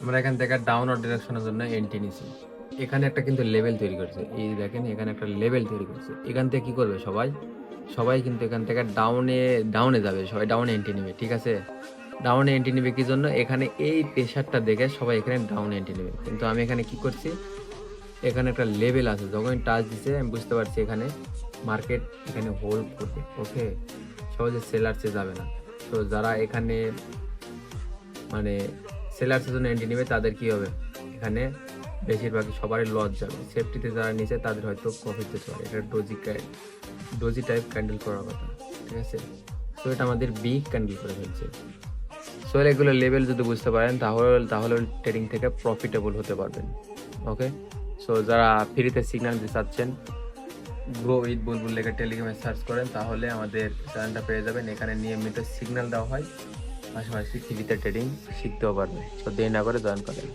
আমরা এখান থেকে ডাউনওয়ার্ড ডিরেকশনের জন্য এন্ট্রি নিছি। এখানে একটা কিন্তু লেভেল তৈরি করছে, এই দেখেন এখানে একটা লেভেল তৈরি করছে। এখান থেকে কি করবে সবাই, সবাই কিন্তু এখান থেকে ডাউনে যাবে, সবাই ডাউনে এন্ট্রি নেবে, ঠিক আছে। ডাউনে এন্ট্রি নেবে কি জন্য, এখানে এই প্রেশারটা দেখে সবাই এখানে ডাউনে এন্ট্রি নেবে। কিন্তু আমি এখানে কি করছি, এখানে একটা লেভেল আছে, যখন টাচ দিছে আমি বুঝতে পারছি এখানে মার্কেট এখানে হোল্ড করবে, ওকে। সহজে সেলার্সে যাবে না। তো যারা এখানে মানে সেলার্সের জন্য এন্ট্রি নেবে তাদের কি হবে, এখানে বেশিরভাগই সবারই লস যাবে। সেফটিতে যারা নিচে তাদের হয়তো প্রফিট যেতে পারে। এটা ডোজি টাইপ ক্যান্ডেল করার কথা, ঠিক আছে। তো এটা আমাদের বিগ ক্যান্ডেল করে ফেলছে। সো এগুলো লেভেল যদি বুঝতে পারেন তাহলে ট্রেডিং থেকে প্রফিটেবল হতে পারবেন, ওকে। সো যারা ফ্রিতে সিগন্যাল দিতে চাচ্ছেন, গ্রো উইথ বুলবুল লেখা টেলিগ্রামে সার্চ করেন, তাহলে আমাদের চ্যানেলটা পেয়ে যাবেন। এখানে নিয়মিত সিগন্যাল দেওয়া হয়, পাশাপাশি ফ্রিতে ট্রেডিং শিখতেও পারবেন। তো দেরি না করে জয়েন করেন।